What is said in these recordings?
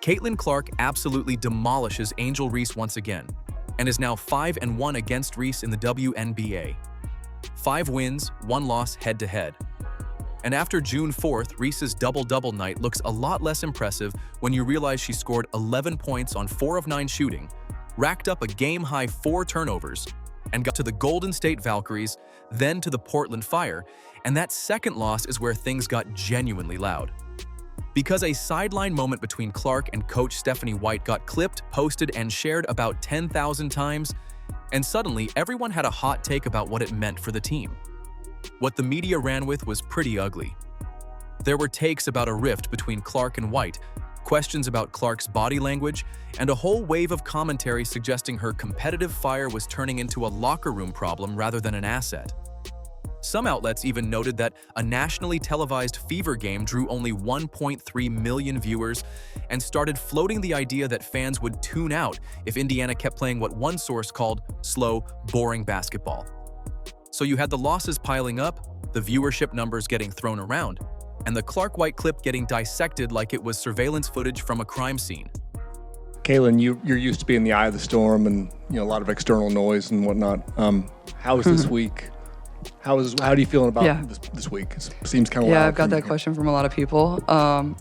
Caitlin Clark absolutely demolishes Angel Reese once again, and is now 5-1 against Reese in the WNBA. 5 wins, 1 loss head-to-head. And after June 4th, Reese's double-double night looks a lot less impressive when you realize she scored 11 points on 4 of 9 shooting, racked up a game-high 4 turnovers, and got to the Golden State Valkyries, then to the Portland Fire, and that second loss is where things got genuinely loud. Because a sideline moment between Clark and coach Stephanie White got clipped, posted, and shared about 10,000 times, and suddenly everyone had a hot take about what it meant for the team. What the media ran with was pretty ugly. There were takes about a rift between Clark and White, questions about Clark's body language, and a whole wave of commentary suggesting her competitive fire was turning into a locker room problem rather than an asset. Some outlets even noted that a nationally televised Fever game drew only 1.3 million viewers and started floating the idea that fans would tune out if Indiana kept playing what one source called slow, boring basketball. So you had the losses piling up, the viewership numbers getting thrown around, and the Clark White clip getting dissected like it was surveillance footage from a crime scene. Caitlin, you're used to being the eye of the storm and a lot of external noise and whatnot. How was this week? How are you feeling about this week? It seems kind of Yeah, I've got that question from a lot of people. A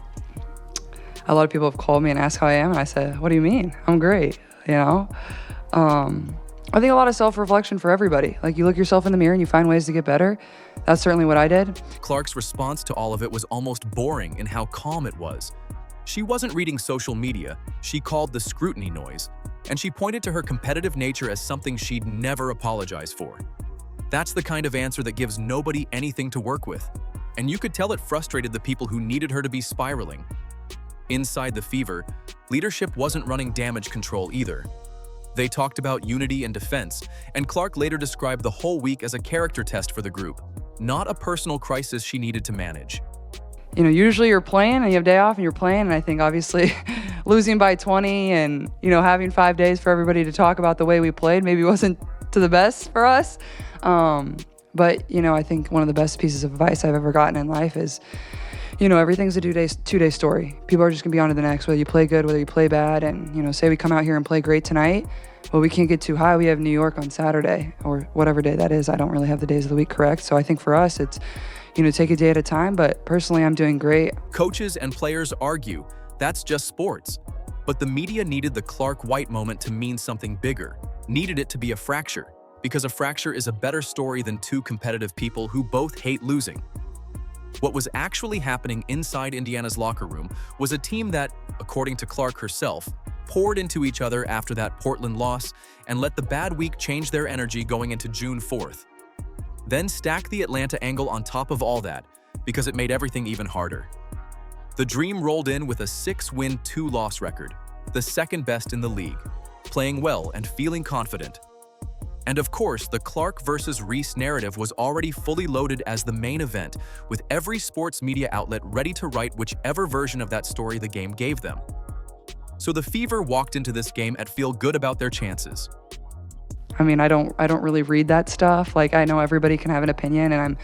lot of people have called me and asked how I am, and I said, "What do you mean? I'm great." I think a lot of self-reflection for everybody. Like, you look yourself in the mirror and you find ways to get better. That's certainly what I did. Clark's response to all of it was almost boring in how calm it was. She wasn't reading social media, she called the scrutiny noise, and she pointed to her competitive nature as something she'd never apologize for. That's the kind of answer that gives nobody anything to work with, and you could tell it frustrated the people who needed her to be spiraling. Inside the Fever, leadership wasn't running damage control either. They talked about unity and defense, and Clark later described the whole week as a character test for the group, not a personal crisis she needed to manage. Usually you're playing and you have day off and you're playing, and I think obviously losing by 20 and, having 5 days for everybody to talk about the way we played maybe wasn't to the best for us. But I think one of the best pieces of advice I've ever gotten in life is, everything's a two-day story. People are just gonna be on to the next, whether you play good, whether you play bad. And, say we come out here and play great tonight, well, we can't get too high. We have New York on Saturday or whatever day that is. I don't really have the days of the week correct. So I think for us, it's, take a day at a time. But personally, I'm doing great. Coaches and players argue that's just sports. But the media needed the Clark White moment to mean something bigger, needed it to be a fracture, because a fracture is a better story than 2 competitive people who both hate losing. What was actually happening inside Indiana's locker room was a team that, according to Clark herself, poured into each other after that Portland loss and let the bad week change their energy going into June 4th. Then stack the Atlanta angle on top of all that, because it made everything even harder. The Dream rolled in with a 6-win, 2-loss record, the second best in the league, playing well and feeling confident. And of course, the Clark versus Reese narrative was already fully loaded as the main event, with every sports media outlet ready to write whichever version of that story the game gave them. So the Fever walked into this game and feel good about their chances. I don't really read that stuff. Like, I know everybody can have an opinion, and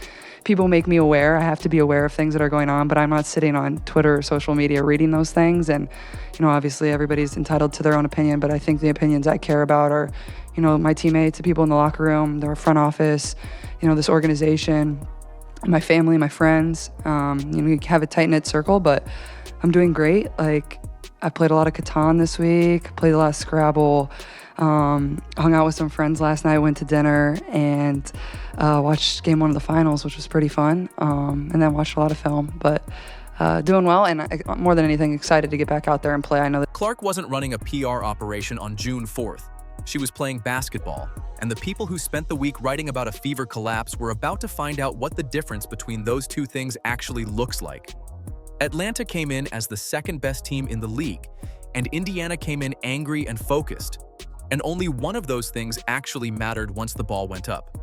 people make me aware. I have to be aware of things that are going on, but I'm not sitting on Twitter or social media reading those things. And, obviously everybody's entitled to their own opinion, but I think the opinions I care about are, my teammates, the people in the locker room, the front office, this organization, my family, my friends. We have a tight-knit circle, but I'm doing great. Like, I played a lot of Catan this week, played a lot of Scrabble, hung out with some friends last night, went to dinner, and watched game 1 of the finals, which was pretty fun, and then watched a lot of film. But doing well, and more than anything, excited to get back out there and play. I know that Clark wasn't running a PR operation on June 4th. She was playing basketball, and the people who spent the week writing about a Fever collapse were about to find out what the difference between those 2 things actually looks like. Atlanta came in as the second-best team in the league, and Indiana came in angry and focused. And only one of those things actually mattered once the ball went up.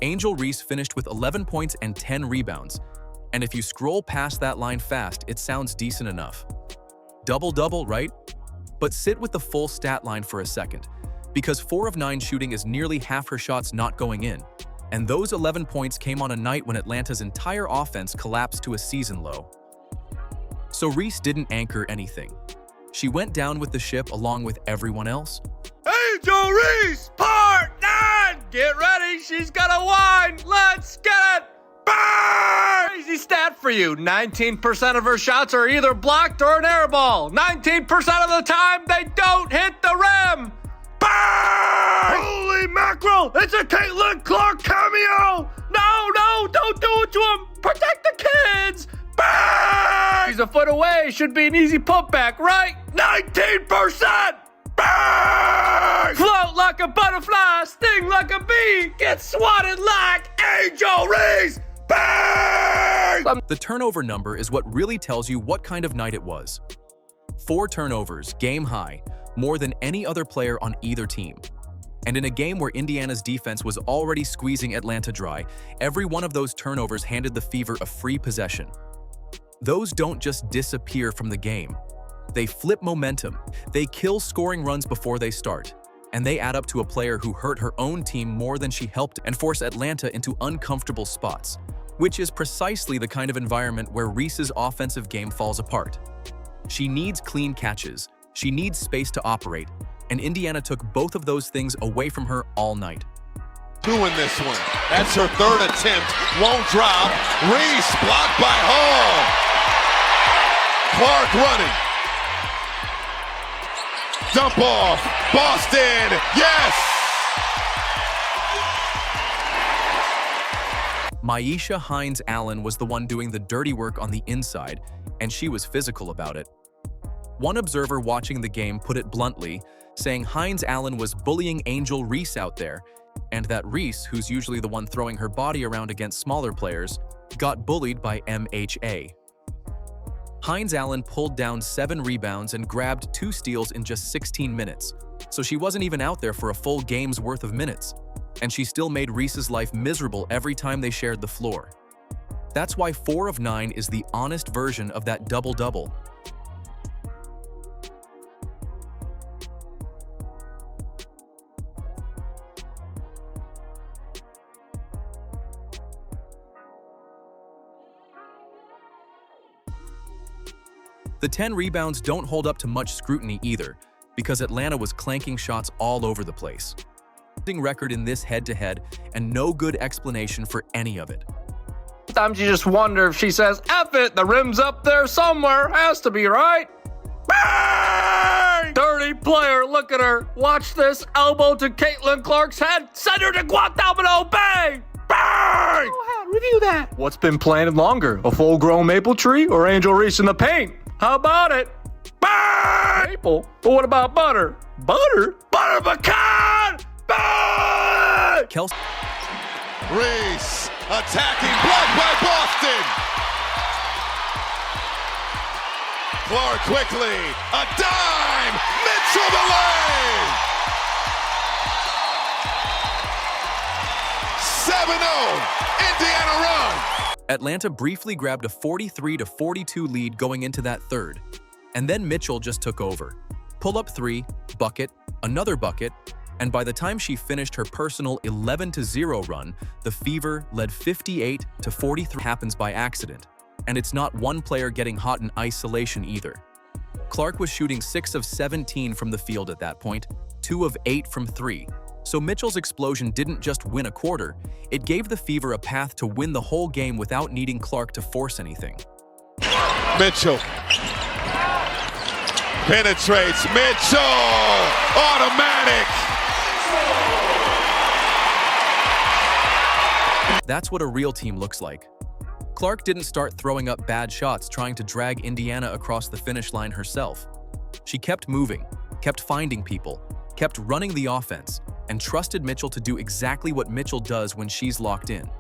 Angel Reese finished with 11 points and 10 rebounds, and if you scroll past that line fast, it sounds decent enough. Double-double, right? But sit with the full stat line for a second, because 4 of 9 shooting is nearly half her shots not going in, and those 11 points came on a night when Atlanta's entire offense collapsed to a season low. So Reese didn't anchor anything. She went down with the ship along with everyone else. Angel Reese, part 9! Get ready, she's gonna whine! Let's get it! Bang! Easy stat for you. 19% of her shots are either blocked or an air ball. 19% of the time, they don't hit the rim! Bang! Holy mackerel! It's a Caitlin Clark cameo! No, don't do it to him! Protect the kids! Bang! He's a foot away, should be an easy putback, right? 19%! Bang! Float like a butterfly, sting like a bee, get swatted like Angel Reese! Bang! The turnover number is what really tells you what kind of night it was. 4 turnovers, game high, more than any other player on either team. And in a game where Indiana's defense was already squeezing Atlanta dry, every one of those turnovers handed the Fever a free possession. Those don't just disappear from the game. They flip momentum, they kill scoring runs before they start, and they add up to a player who hurt her own team more than she helped and force Atlanta into uncomfortable spots, which is precisely the kind of environment where Reese's offensive game falls apart. She needs clean catches, she needs space to operate, and Indiana took both of those things away from her all night. Doing this one. That's her 3rd attempt. Won't drop. Reese blocked by Hall. Clark running. Dump off. Boston. Yes! Myisha Hines-Allen was the one doing the dirty work on the inside, and she was physical about it. One observer watching the game put it bluntly, saying Hines-Allen was bullying Angel Reese out there, and that Reese, who's usually the one throwing her body around against smaller players, got bullied by MHA. Hines-Allen pulled down 7 rebounds and grabbed 2 steals in just 16 minutes, so she wasn't even out there for a full game's worth of minutes, and she still made Reese's life miserable every time they shared the floor. That's why 4 of 9 is the honest version of that double-double. The 10 rebounds don't hold up to much scrutiny either, because Atlanta was clanking shots all over the place. Record in this head-to-head, and no good explanation for any of it. Sometimes you just wonder if she says, F it, the rim's up there somewhere, has to be, right? Bang! Dirty player, look at her. Watch this, elbow to Caitlin Clark's head, send her to Guantanamo Bay! Bang! Go ahead, review that. What's been planted longer, a full-grown maple tree or Angel Reese in the paint? How about it? Bang! Maple? But what about butter? Butter? Butter pecan! Bang! Kelsey. Reese attacking, blocked by Boston. Clark quickly, a dime, Mitchell the lane. 7-0, Indiana run. Atlanta briefly grabbed a 43-42 lead going into that third, and then Mitchell just took over. Pull-up 3, bucket, another bucket, and by the time she finished her personal 11-0 run, the Fever led 58-43. Happens by accident, and it's not one player getting hot in isolation either. Clark was shooting 6 of 17 from the field at that point, 2 of 8 from 3. So Mitchell's explosion didn't just win a quarter, it gave the Fever a path to win the whole game without needing Clark to force anything. Mitchell penetrates, Mitchell, automatic. That's what a real team looks like. Clark didn't start throwing up bad shots trying to drag Indiana across the finish line herself. She kept moving, kept finding people, kept running the offense, and trusted Mitchell to do exactly what Mitchell does when she's locked in.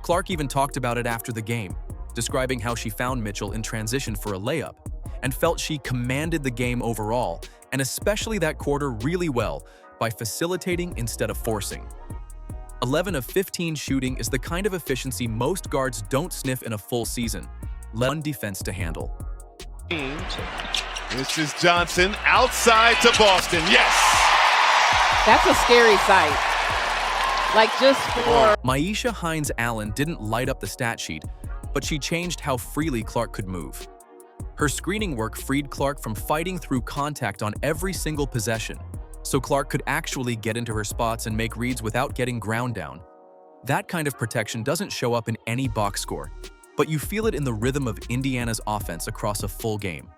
Clark even talked about it after the game, describing how she found Mitchell in transition for a layup, and felt she commanded the game overall, and especially that quarter really well, by facilitating instead of forcing. 11 of 15 shooting is the kind of efficiency most guards don't sniff in a full season, let alone defense to handle. This is Johnson, outside to Boston, yes! That's a scary sight. Like, just for... Myisha Hines-Allen didn't light up the stat sheet, but she changed how freely Clark could move. Her screening work freed Clark from fighting through contact on every single possession, so Clark could actually get into her spots and make reads without getting ground down. That kind of protection doesn't show up in any box score, but you feel it in the rhythm of Indiana's offense across a full game.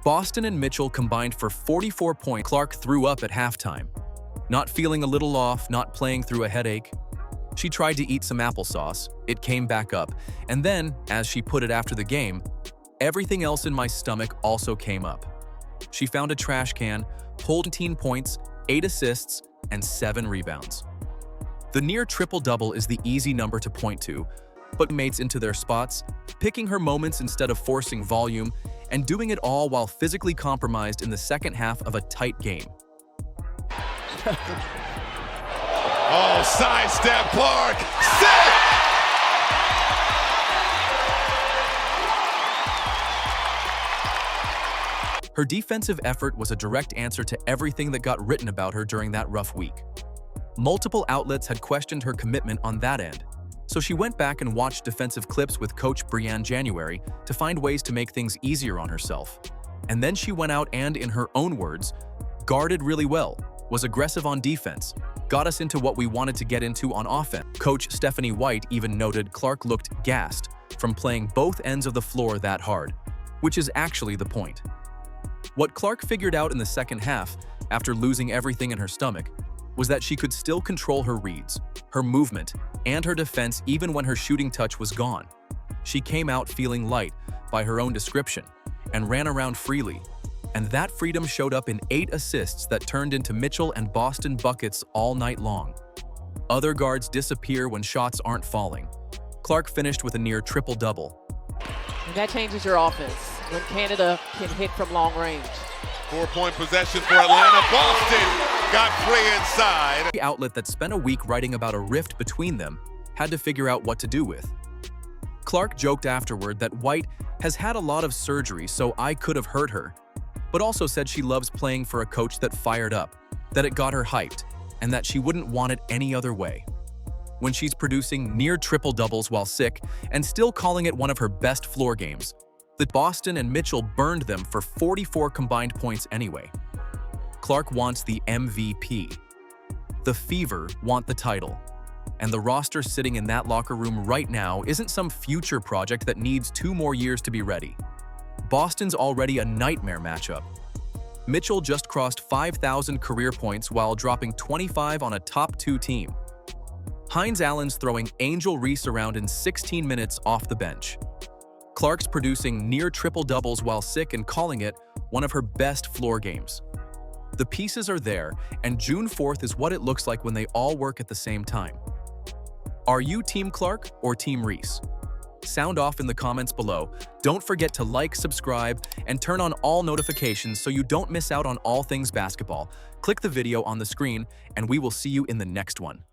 Boston and Mitchell combined for 44 points. Clark threw up at halftime. Not feeling a little off, not playing through a headache. She tried to eat some applesauce, it came back up, and then, as she put it after the game, everything else in my stomach also came up. She found a trash can, pulled 18 points, 8 assists, and 7 rebounds. The near triple-double is the easy number to point to, but mates into their spots, picking her moments instead of forcing volume, and doing it all while physically compromised in the second half of a tight game. Oh, sidestep Clark. Sick! Her defensive effort was a direct answer to everything that got written about her during that rough week. Multiple outlets had questioned her commitment on that end, so she went back and watched defensive clips with coach Brianne January to find ways to make things easier on herself. And then she went out and, in her own words, guarded really well, was aggressive on defense, got us into what we wanted to get into on offense. Coach Stephanie White even noted Clark looked gassed from playing both ends of the floor that hard, which is actually the point. What Clark figured out in the second half, after losing everything in her stomach, was that she could still control her reads, her movement, and her defense even when her shooting touch was gone. She came out feeling light, by her own description, and ran around freely. And that freedom showed up in 8 assists that turned into Mitchell and Boston buckets all night long. Other guards disappear when shots aren't falling. Clark finished with a near triple-double. And that changes your offense when Canada can hit from long range. 4-point possession for Atlanta. Boston got free inside. The outlet that spent a week writing about a rift between them had to figure out what to do with. Clark joked afterward that White has had a lot of surgery, so I could have hurt her, but also said she loves playing for a coach that fired up, that it got her hyped, and that she wouldn't want it any other way. When she's producing near triple-doubles while sick and still calling it one of her best floor games, the Boston and Mitchell burned them for 44 combined points anyway. Clark wants the MVP. The Fever want the title. And the roster sitting in that locker room right now isn't some future project that needs 2 more years to be ready. Boston's already a nightmare matchup. Mitchell just crossed 5,000 career points while dropping 25 on a top 2 team. Hines Allen's throwing Angel Reese around in 16 minutes off the bench. Clark's producing near triple-doubles while sick and calling it one of her best floor games. The pieces are there, and June 4th is what it looks like when they all work at the same time. Are you Team Clark or Team Reese? Sound off in the comments below. Don't forget to like, subscribe, and turn on all notifications so you don't miss out on all things basketball. Click the video on the screen, and we will see you in the next one.